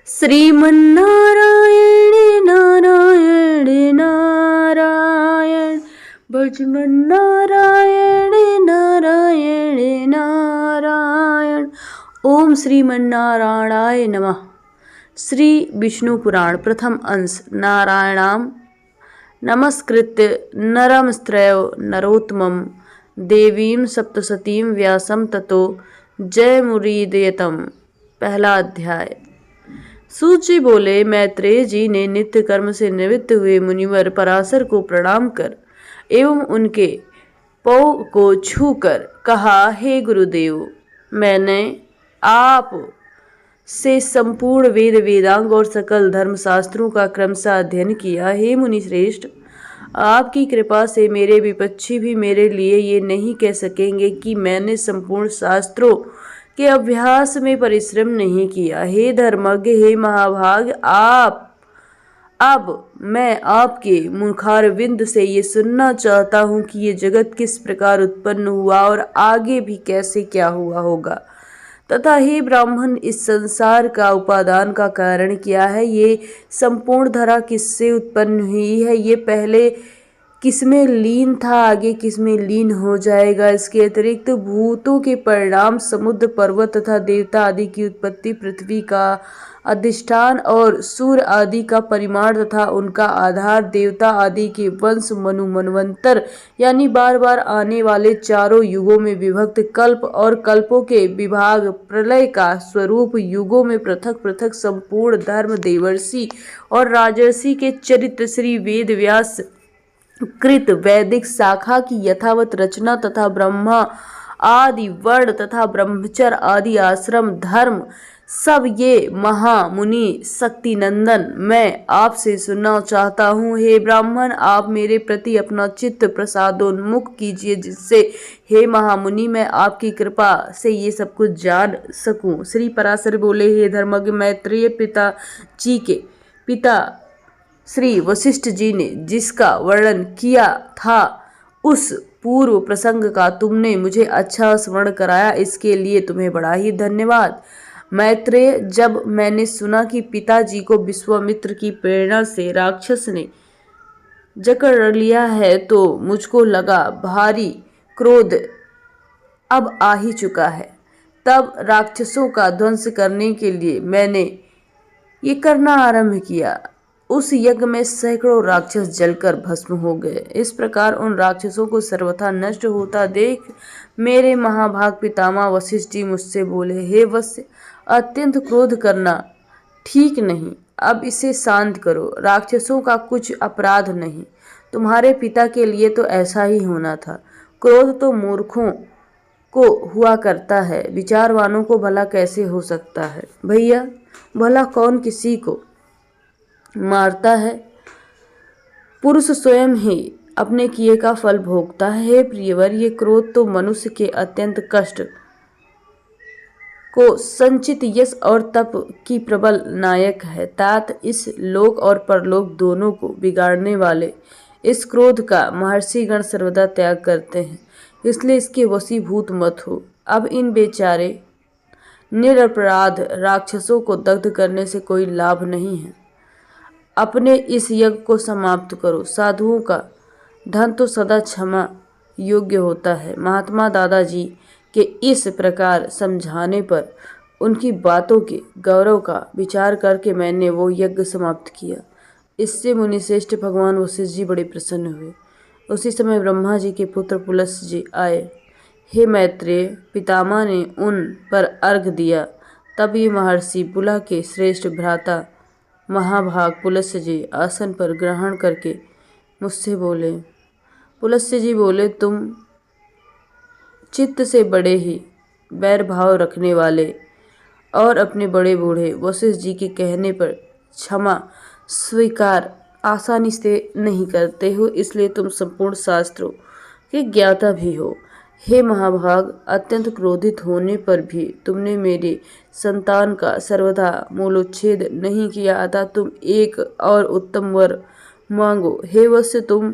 श्रीमन्नारायण नारायण नारायण भजमन्नारायण नारायण नारायण। ओम श्रीमन्नारायणाय नमः। श्री विष्णु पुराण प्रथम अंश। नारायणाम नमस्कृत्य नरम स्त्रैव नरोत्तमं देवीं सप्तसतीं व्यासं ततो जयमुदीरयेत्। पहला अध्याय। सूची बोले, मैत्रेय जी ने नित्य कर्म से निवृत्त हुए मुनिवर पराशर को प्रणाम कर एवं उनके पांव को छूकर कहा, हे गुरुदेव, मैंने आप से संपूर्ण वेद वेदांग और सकल धर्मशास्त्रों का क्रमशः अध्ययन किया। हे मुनि श्रेष्ठ, आपकी कृपा से मेरे विपक्षी भी मेरे लिए ये नहीं कह सकेंगे कि मैंने संपूर्ण शास्त्रों के अभ्यास में परिश्रम नहीं किया। हे धर्मज्ञ, हे महाभाग, अब मैं आपके मुखारविंद से ये सुनना चाहता हूँ कि ये जगत किस प्रकार उत्पन्न हुआ और आगे भी कैसे क्या हुआ होगा, तथा हे ब्राह्मण, इस संसार का उपादान का कारण क्या है। ये संपूर्ण धरा किससे उत्पन्न हुई है, ये पहले किसमें लीन था, आगे किसमें लीन हो जाएगा। इसके अतिरिक्त भूतों के परिणाम, समुद्र, पर्वत तथा देवता आदि की उत्पत्ति, पृथ्वी का अधिष्ठान और सूर्य आदि का परिमाण तथा उनका आधार, देवता आदि के वंश, मनु, मनवंतर यानी बार बार आने वाले चारों युगों में विभक्त कल्प और कल्पों के विभाग, प्रलय का स्वरूप, युगों में पृथक पृथक संपूर्ण धर्म, देवर्षि और राजर्षि के चरित्र, श्री वेद व्यास कृत वैदिक शाखा की यथावत रचना तथा ब्रह्मा आदि वर्ण तथा ब्रह्मचर्य आदि आश्रम धर्म, सब ये महामुनि शक्ति नंदन मैं आपसे सुनना चाहता हूँ। हे ब्राह्मण, आप मेरे प्रति अपना चित्त प्रसादोन्मुख कीजिए, जिससे हे महामुनि मैं आपकी कृपा से ये सब कुछ जान सकूं। श्री पराशर बोले, हे धर्मज्ञ मैत्रेय, पिता जी के पिता श्री वशिष्ठ जी ने जिसका वर्णन किया था उस पूर्व प्रसंग का तुमने मुझे अच्छा स्मरण कराया, इसके लिए तुम्हें बड़ा ही धन्यवाद। मैत्रेय, जब मैंने सुना कि पिताजी को विश्वामित्र की प्रेरणा से राक्षस ने जकड़ लिया है तो मुझको लगा भारी क्रोध अब आ ही चुका है। तब राक्षसों का ध्वंस करने के लिए मैंने ये करना आरंभ किया। उस यज्ञ में सैकड़ों राक्षस जलकर भस्म हो गए। इस प्रकार उन राक्षसों को सर्वथा नष्ट होता देख मेरे महाभाग पितामह वशिष्ठ जी मुझसे बोले, हे वत्स, अत्यंत क्रोध करना ठीक नहीं, अब इसे शांत करो। राक्षसों का कुछ अपराध नहीं, तुम्हारे पिता के लिए तो ऐसा ही होना था। क्रोध तो मूर्खों को हुआ करता है, विचारवानों को भला कैसे हो सकता है। भैया, भला कौन किसी को मारता है? पुरुष स्वयं ही अपने किए का फल भोगता है। हे प्रियवर, ये क्रोध तो मनुष्य के अत्यंत कष्ट को संचित यश और तप की प्रबल नायक है। तात इस लोक और परलोक दोनों को बिगाड़ने वाले इस क्रोध का महर्षिगण सर्वदा त्याग करते हैं, इसलिए इसके वशीभूत मत हो। अब इन बेचारे निरपराध राक्षसों को दग्ध करने से कोई लाभ नहीं है। अपने इस यज्ञ को समाप्त करो। साधुओं का धन तो सदा क्षमा योग्य होता है। महात्मा दादाजी के इस प्रकार समझाने पर उनकी बातों के गौरव का विचार करके मैंने वो यज्ञ समाप्त किया। इससे मुनिश्रेष्ठ भगवान वशिष्ठ जी बड़े प्रसन्न हुए। उसी समय ब्रह्मा जी के पुत्र पुलस्त्य जी आए। हे मैत्रेय, पितामह ने उन पर अर्घ दिया। तब ये महर्षि बुला के श्रेष्ठ भ्राता महाभाग पुलस्त्य जी आसन पर ग्रहण करके मुझसे बोले। पुलस्त्य जी बोले, तुम चित्त से बड़े ही बैर भाव रखने वाले और अपने बड़े बूढ़े वशिष्ठ जी के कहने पर क्षमा स्वीकार आसानी से नहीं करते हो, इसलिए तुम संपूर्ण शास्त्रों के ज्ञाता भी हो। हे महाभाग, अत्यंत क्रोधित होने पर भी तुमने मेरे संतान का सर्वदा मूलोच्छेद नहीं किया, अतः तुम एक और उत्तम वर मांगो। हे वत्स, तुम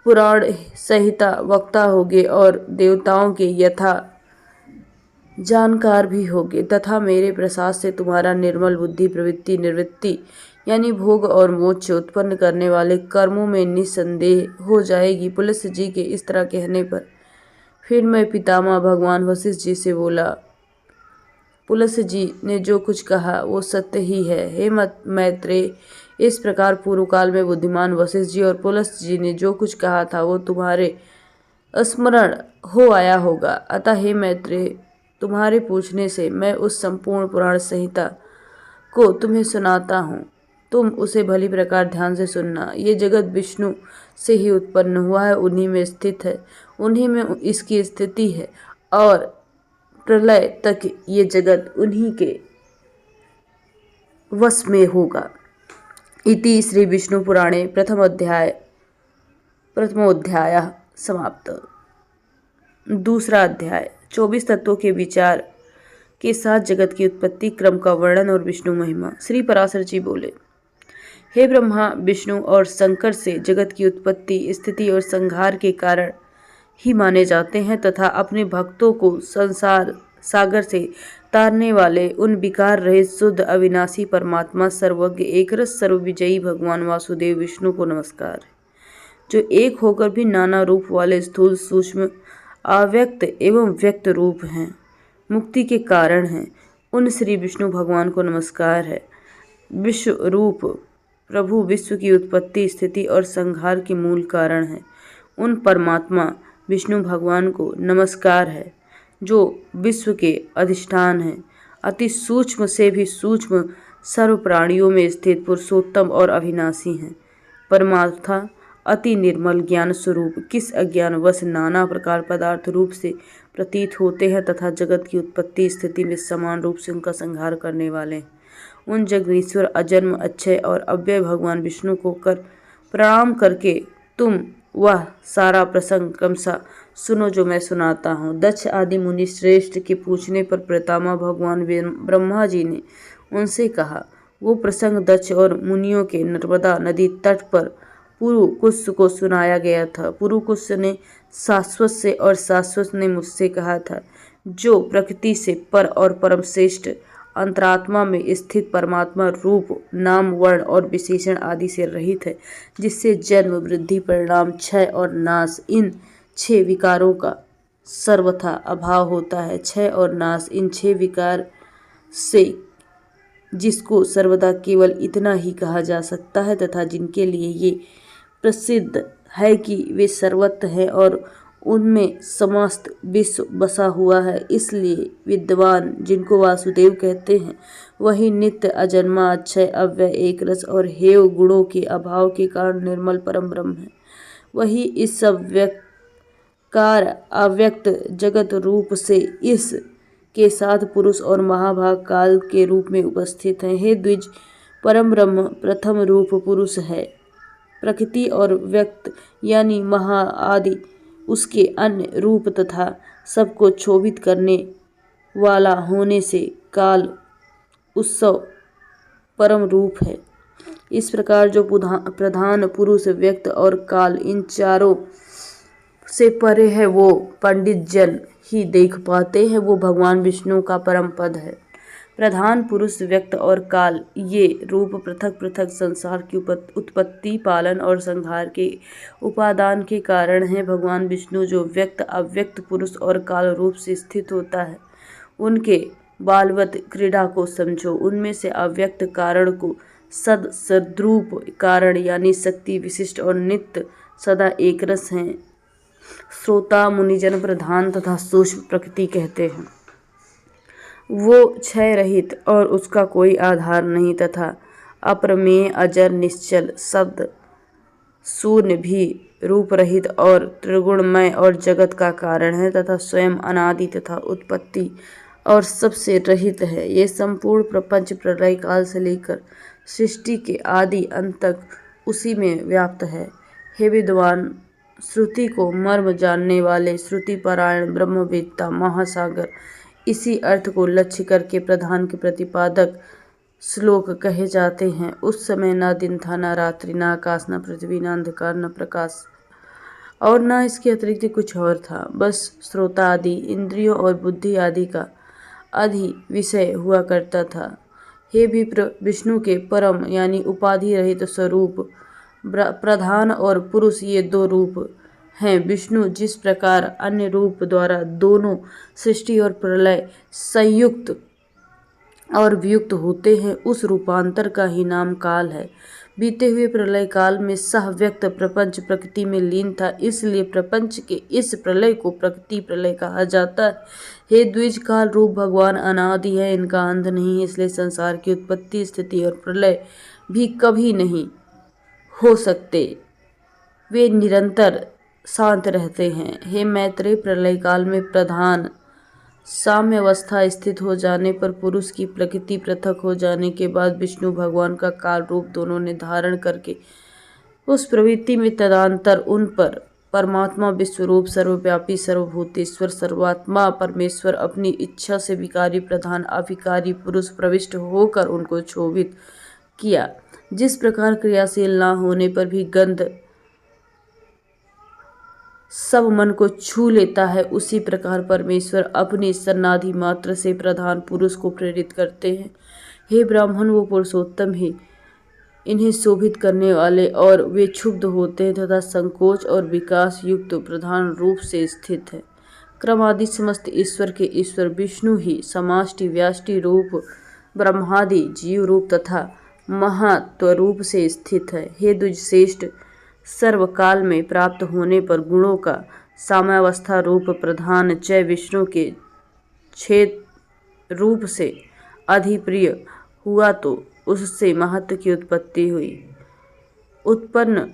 पुराण संहिता वक्ता होगे और देवताओं के यथा जानकार भी होगे तथा मेरे प्रसाद से तुम्हारा निर्मल बुद्धि प्रवृत्ति निवृत्ति यानी भोग और मोक्ष उत्पन्न करने वाले कर्मों में निस्संदेह हो जाएगी। पुलस्त जी के इस तरह कहने पर फिर मैं पितामह भगवान वशिष्ठ जी से बोला, पुलस्त जी ने जो कुछ कहा वो सत्य ही है। हे मैत्रेय, इस प्रकार पूर्व काल में बुद्धिमान वशिष्ठ जी और पुलस्त जी ने जो कुछ कहा था वो तुम्हारे स्मरण हो आया होगा। अतः हे मैत्रेय, तुम्हारे पूछने से मैं उस संपूर्ण पुराण संहिता को तुम्हें सुनाता हूँ। तुम उसे भली प्रकार ध्यान से सुनना। ये जगत विष्णु से ही उत्पन्न हुआ है, उन्हीं में स्थित है, उन्हीं में इसकी स्थिति है और प्रलय तक ये जगत उन्हीं के वश में होगा। इति श्री विष्णु पुराणे प्रथमोध्याय समाप्त। दूसरा अध्याय 24 तत्वों के विचार के साथ जगत की उत्पत्ति क्रम का वर्णन और विष्णु महिमा। श्री पराशर जी बोले, हे ब्रह्मा, विष्णु और शंकर से जगत की उत्पत्ति स्थिति और संहार के कारण ही माने जाते हैं तथा अपने भक्तों को संसार सागर से तारने वाले उन विकार रहित शुद्ध अविनाशी परमात्मा सर्वज्ञ एकरस सर्वविजयी भगवान वासुदेव विष्णु को नमस्कार, जो एक होकर भी नाना रूप वाले स्थूल सूक्ष्म अव्यक्त एवं व्यक्त रूप हैं, मुक्ति के कारण हैं। उन श्री विष्णु भगवान को नमस्कार है। विश्व रूप प्रभु विश्व की उत्पत्ति स्थिति और संहार के मूल कारण है। उन परमात्मा विष्णु भगवान को नमस्कार है जो विश्व के अधिष्ठान हैं, अति सूक्ष्म से भी सूक्ष्म सर्व प्राणियों में स्थित पुरुषोत्तम और अविनाशी हैं। परमार्था अति निर्मल ज्ञान स्वरूप किस अज्ञान वश नाना प्रकार पदार्थ रूप से प्रतीत होते हैं तथा जगत की उत्पत्ति स्थिति में समान रूप से उनका संहार करने वाले हैं। उन जगदीश्वर अजन्म अक्षय और अव्यय भगवान विष्णु को प्रणाम करके तुम वह सारा प्रसंग क्रमशः सुनो जो मैं सुनाता हूँ। दक्ष आदि मुनि श्रेष्ठ के पूछने पर पितामह भगवान ब्रह्मा जी ने उनसे कहा। वो प्रसंग दक्ष और मुनियों के नर्मदा नदी तट पर पुरुकुस को सुनाया गया था। पुरुकुस ने शाश्वत से और शाश्वत ने मुझसे कहा था, जो प्रकृति से पर और परम श्रेष्ठ अंतरात्मा में स्थित परमात्मा रूप नाम वर्ण और विशेषण आदि से रहित है, जिससे जन्म वृद्धि परिणाम क्षय और नाश इन 6 विकारों का सर्वथा अभाव होता है। क्षय और नाश इन 6 विकार से जिसको सर्वदा केवल इतना ही कहा जा सकता है तथा जिनके लिए ये प्रसिद्ध है कि वे सर्वत्र हैं और उनमें समस्त विश्व बसा हुआ है, इसलिए विद्वान जिनको वासुदेव कहते हैं वही नित्य अजन्मा अक्षय अव्यय एक रस और हेय गुणों के अभाव के कारण निर्मल परम ब्रह्म है। वही इस अव्यक्तकार अव्यक्त जगत रूप से इस के साथ पुरुष और महाभाग काल के रूप में उपस्थित हैं। हे द्विज, परम ब्रह्म प्रथम रूप पुरुष है। प्रकृति और व्यक्त यानी महा आदि उसके अन्य रूप तथा सबको क्षोभित करने वाला होने से काल उत्सव परम रूप है। इस प्रकार जो प्रधान पुरुष व्यक्त और काल इन चारों से परे है वो पंडित जन ही देख पाते हैं, वो भगवान विष्णु का परम पद है। प्रधान पुरुष व्यक्त और काल ये रूप पृथक पृथक संसार की उत्पत्ति पालन और संहार के उपादान के कारण हैं। भगवान विष्णु जो व्यक्त अव्यक्त पुरुष और काल रूप से स्थित होता है, उनके बालवत क्रीड़ा को समझो। उनमें से अव्यक्त कारण को सद्रूप कारण यानी शक्ति विशिष्ट और नित्य सदा एक रस हैं। श्रोता मुनिजन प्रधान तथा सूक्ष्म प्रकृति कहते हैं। वो क्षय रहित और उसका कोई आधार नहीं तथा अप्रमेय अजर निश्चल शब्द शून्य भी रूप रहित और त्रिगुणमय और जगत का कारण है तथा स्वयं अनादि तथा उत्पत्ति और सबसे रहित है। ये संपूर्ण प्रपंच प्रलय काल से लेकर सृष्टि के आदि अंत तक उसी में व्याप्त है। हे विद्वान, श्रुति को मर्म जानने वाले श्रुति पारायण ब्रह्मवेत्ता महासागर इसी अर्थ को लक्ष्य करके प्रधान के प्रतिपादक श्लोक कहे जाते हैं। उस समय न दिन था, न रात्रि, न आकाश, न पृथ्वी, न अंधकार, न प्रकाश और न इसके अतिरिक्त कुछ और था। बस श्रोता आदि इंद्रियों और बुद्धि आदि का विषय हुआ करता था। हे विप्र, विष्णु के परम यानी उपाधि रहित स्वरूप प्रधान और पुरुष ये दो रूप हैं। विष्णु जिस प्रकार अन्य रूप द्वारा दोनों सृष्टि और प्रलय संयुक्त और वियुक्त होते हैं, उस रूपांतर का ही नाम काल है। बीते हुए प्रलय काल में सह व्यक्त प्रपंच प्रकृति में लीन था, इसलिए प्रपंच के इस प्रलय को प्रकृति प्रलय कहा जाता है। हे द्विज, काल रूप भगवान अनादि है, इनका अंत नहीं है, इसलिए संसार की उत्पत्ति स्थिति और प्रलय भी कभी नहीं हो सकते, वे निरंतर शांत रहते हैं। हे मैत्रेय, प्रलय काल में प्रधान साम्यावस्था स्थित हो जाने पर पुरुष की प्रकृति पृथक हो जाने के बाद विष्णु भगवान का काल रूप दोनों ने धारण करके उस प्रवृत्ति में तदंतर उन पर परमात्मा विश्वरूप सर्वव्यापी सर्वभूतेश्वर सर्वात्मा परमेश्वर अपनी इच्छा से विकारी प्रधान अविकारी पुरुष प्रविष्ट होकर उनको क्षोभित किया। जिस प्रकार क्रियाशील न होने पर भी गंध सब मन को छू लेता है, उसी प्रकार परमेश्वर अपनी सन्नाधि मात्र से प्रधान पुरुष को प्रेरित करते हैं। हे ब्राह्मण, वो पुरुषोत्तम ही इन्हें शोभित करने वाले और वे क्षुब्ध होते हैं तथा संकोच और विकास युक्त प्रधान रूप से स्थित है। क्रमादि समस्त ईश्वर के ईश्वर विष्णु ही समाष्टि व्याष्टि रूप ब्रह्मादि जीव रूप तथा महत्व रूप से स्थित है। हे द्विजश्रेष्ठ, सर्वकाल में प्राप्त होने पर गुणों का साम्यावस्था रूप प्रधान चय विष्णु के छेद रूप से अधिप्रिय हुआ तो उससे महत्व की उत्पत्ति हुई। उत्पन्न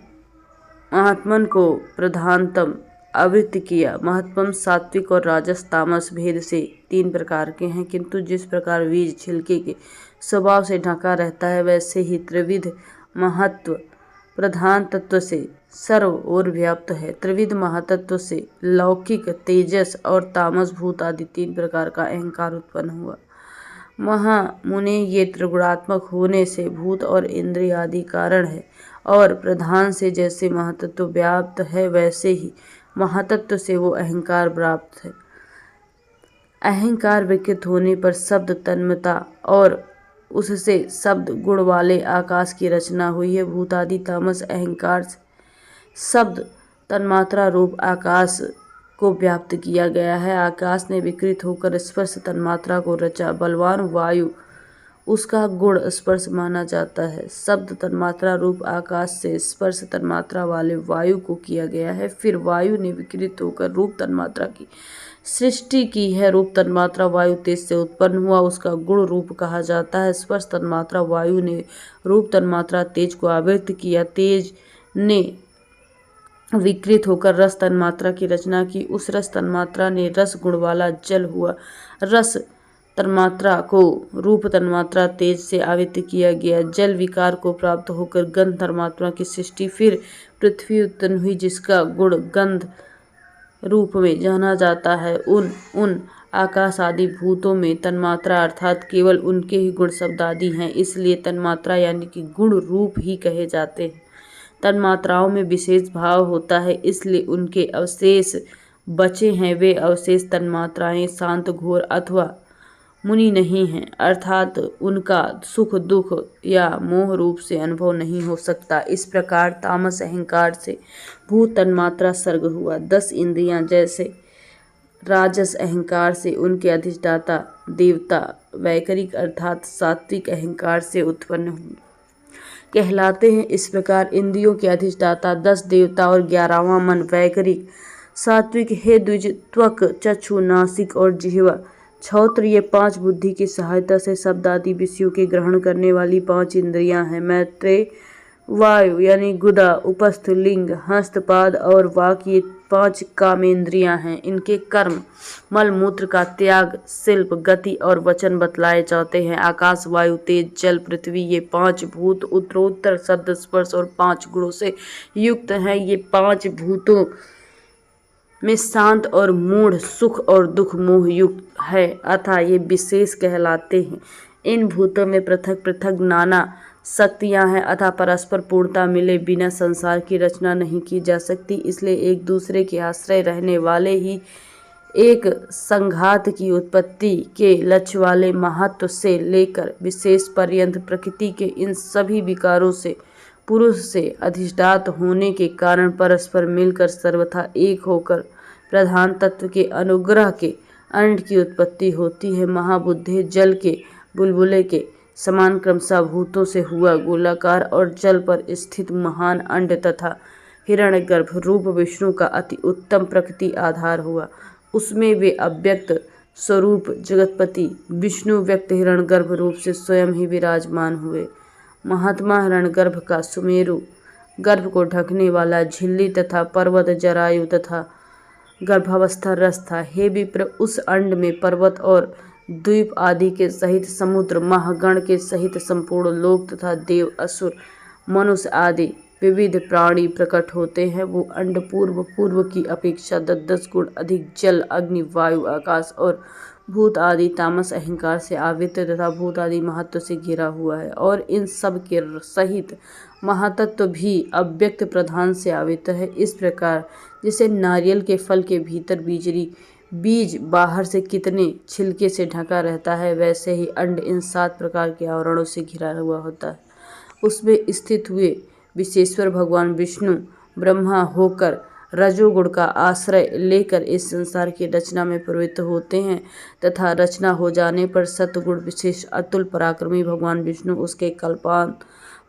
महात्मन को प्रधानतम आवृत्त किया। महात्मम सात्विक और राजस तामस भेद से 3 प्रकार के हैं, किंतु जिस प्रकार बीज छिलके के स्वभाव से ढका रहता है, वैसे ही त्रिविध महत्व प्रधान तत्व से सर्व ओर व्याप्त है। त्रिविध महातत्व से लौकिक तेजस और तामस भूत आदि 3 प्रकार का अहंकार उत्पन्न हुआ। महामुने, ये त्रिगुणात्मक होने से भूत और इंद्रिय आदि कारण है, और प्रधान से जैसे महातत्व व्याप्त है, वैसे ही महातत्व से वो अहंकार प्राप्त है। अहंकार विकृत होने पर शब्द तन्मयता और उससे शब्द गुण वाले आकाश की रचना हुई है। भूत आदि तामस अहंकार से शब्द तन्मात्रा रूप आकाश को व्याप्त किया गया है। आकाश ने विकृत होकर स्पर्श तन्मात्रा को रचा। बलवान वायु उसका गुण स्पर्श माना जाता है। शब्द तन्मात्रा रूप आकाश से स्पर्श तन्मात्रा वाले वायु को किया गया है। फिर वायु ने विकृत होकर रूप तन्मात्रा की सृष्टि की है। रूप तन्मात्रा वायु तेज से उत्पन्न हुआ, उसका गुण रूप कहा जाता है। स्पर्श तन्मात्रा वायु ने रूप तन्मात्रा तेज को आवृत किया। तेज ने विकृत होकर रस तन्मात्रा की रचना की। उस रस तन्मात्रा ने रस गुण वाला जल हुआ। रस तन्मात्रा को रूप तन्मात्रा तेज से आवृत किया गया। जल विकार को प्राप्त होकर गंध तन्मात्रा की सृष्टि। फिर पृथ्वी उत्पन्न हुई, जिसका गुण गंध रूप में जाना जाता है। उन आकाश आदि भूतों में तन्मात्रा अर्थात केवल उनके ही गुण शब्द आदि हैं, इसलिए तन्मात्रा यानी कि गुण रूप ही कहे जाते हैं। तन्मात्राओं में विशेष भाव होता है, इसलिए उनके अवशेष बचे हैं। वे अवशेष तन्मात्राएं शांत घोर अथवा मुनि नहीं हैं, अर्थात उनका सुख दुख या मोह रूप से अनुभव नहीं हो सकता। इस प्रकार तामस अहंकार से भूत तन्मात्रा सर्ग हुआ। 10 इंद्रियां जैसे राजस अहंकार से उनके अधिष्ठाता देवता वैकरिक अर्थात सात्विक अहंकार से उत्पन्न हुए कहलाते हैं। इस प्रकार इंद्रियों के अधिष्ठाता 10 देवता और 11वां मन वैकरिक सात्विक। हे द्विज, त्वक चक्षु नासिक और जिह्वा छौत्र ये 5 बुद्धि की सहायता से शब्द आदि विषयों के ग्रहण करने वाली 5 इंद्रियां हैं। मैत्रेय, वायु यानी गुदा, उपस्थ, लिंग, हस्तपाद और वाक ये 5 कामेंद्रियां हैं। इनके कर्म मल मूत्र का त्याग, शिल्प, गति और वचन बतलाए जाते हैं। आकाश, वायु, तेज, जल, पृथ्वी ये 5 भूत उत्तरोत्तर शब्द स्पर्श और 5 गुणों से युक्त हैं। ये 5 भूतों में शांत और मूढ़, सुख और दुख मोह युक्त है, अतः ये विशेष कहलाते हैं। इन भूतों में पृथक पृथक नाना शक्तियां हैं, अतः परस्पर पूर्णता मिले बिना संसार की रचना नहीं की जा सकती। इसलिए एक दूसरे के आश्रय रहने वाले ही एक संघात की उत्पत्ति के लक्ष्य वाले महत्व से लेकर विशेष पर्यंत प्रकृति के इन सभी विकारों से पुरुष से अधिष्ठात होने के कारण परस्पर मिलकर सर्वथा एक होकर प्रधान तत्व के अनुग्रह के अंड की उत्पत्ति होती है। महाबुद्धे जल के बुलबुले के समान क्रमशः भूतों से हुआ गोलाकार और जल पर स्थित महान अंड तथा हिरण्यगर्भ रूप विष्णु का अति उत्तम प्रकृति आधार हुआ। उसमें वे अव्यक्त स्वरूप जगतपति विष्णु व्यक्त हिरण्यगर्भ रूप से स्वयं ही विराजमान हुए। महात्मा हिरण्यगर्भ का सुमेरु गर्भ को ढकने वाला झिल्ली तथा पर्वत जरायु तथा गर्भावस्था रस था। हे विप्र, उस अंड में पर्वत और द्वीप आदि के सहित समुद्र महागण के सहित संपूर्ण लोक तथा देव असुर मनुष्य आदि विविध प्राणी प्रकट होते हैं। वो अंड पूर्व की अपेक्षा 10 गुण अधिक जल अग्नि वायु आकाश और भूत आदि तामस अहंकार से आवृत तथा भूत आदि महत्व से घिरा हुआ है और इन सब के सहित महातत्व भी अव्यक्त प्रधान से आवृत है। इस प्रकार जैसे नारियल के फल के भीतर बीज बाहर से कितने छिलके से ढका रहता है, वैसे ही अंड इन 7 प्रकार के आवरणों से घिरा हुआ होता है। उसमें स्थित हुए विश्वेश्वर भगवान विष्णु ब्रह्मा होकर रजोगुण का आश्रय लेकर इस संसार की रचना में प्रवृत्त होते हैं तथा रचना हो जाने पर सत्गुण विशेष अतुल पराक्रमी भगवान विष्णु उसके कल्पांत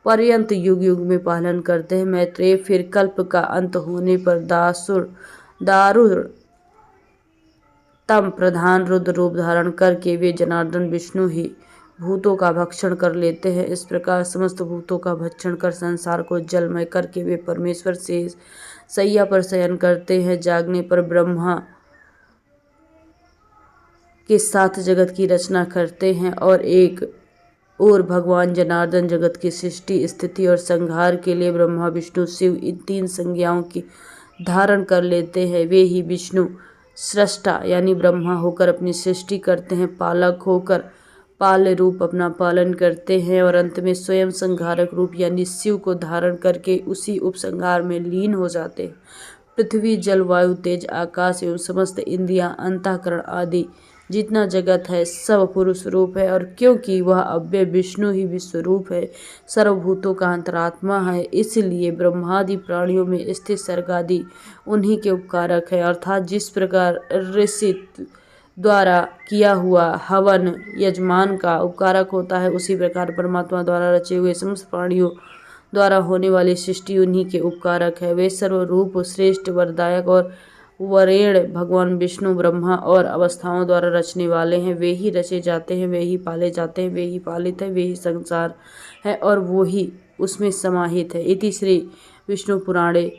पर्यंत युग युग में पालन करते हैं। मैत्रेय, फिर कल्प का अंत होने पर दारुण तम प्रधान रुद्र रूप धारण करके वे जनार्दन विष्णु ही भूतों का भक्षण कर लेते हैं। इस प्रकार समस्त भूतों का भक्षण कर संसार को जलमय करके वे परमेश्वर से सैया पर शयन करते हैं। जागने पर ब्रह्मा के साथ जगत की रचना करते हैं और एक और भगवान जनार्दन जगत की सृष्टि स्थिति और संहार के लिए ब्रह्मा विष्णु शिव इन 3 संज्ञाओं की धारण कर लेते हैं। वे ही विष्णु सृष्टा यानी ब्रह्मा होकर अपनी सृष्टि करते हैं, पालक होकर पाल रूप अपना पालन करते हैं और अंत में स्वयं संहारक रूप यानी शिव को धारण करके उसी उपसंहार में लीन हो जाते हैं। पृथ्वी जल वायु तेज आकाश एवं समस्त इंद्रियां अंतःकरण आदि जितना जगत है सब पुरुष रूप है और क्योंकि वह अव्यय विष्णु ही विश्वरूप है, सर्वभूतों का अंतरात्मा है, इसलिए ब्रह्मादि प्राणियों में स्थित सर्ग आदि उन्हीं के उपकारक है। अर्थात जिस प्रकार ऋषि द्वारा किया हुआ हवन यजमान का उपकारक होता है, उसी प्रकार परमात्मा द्वारा रचे हुए समस्त प्राणियों द्वारा होने वाली सृष्टि उन्हीं के उपकारक है। वे सर्वरूप श्रेष्ठ वरदायक और वरेण्य भगवान विष्णु ब्रह्मा और अवस्थाओं द्वारा रचने वाले हैं। वे ही रचे जाते हैं, वे ही पाले जाते हैं, वे ही पालित है, वे ही संसार है और वो ही उसमें समाहित है। इति श्री विष्णु पुराणे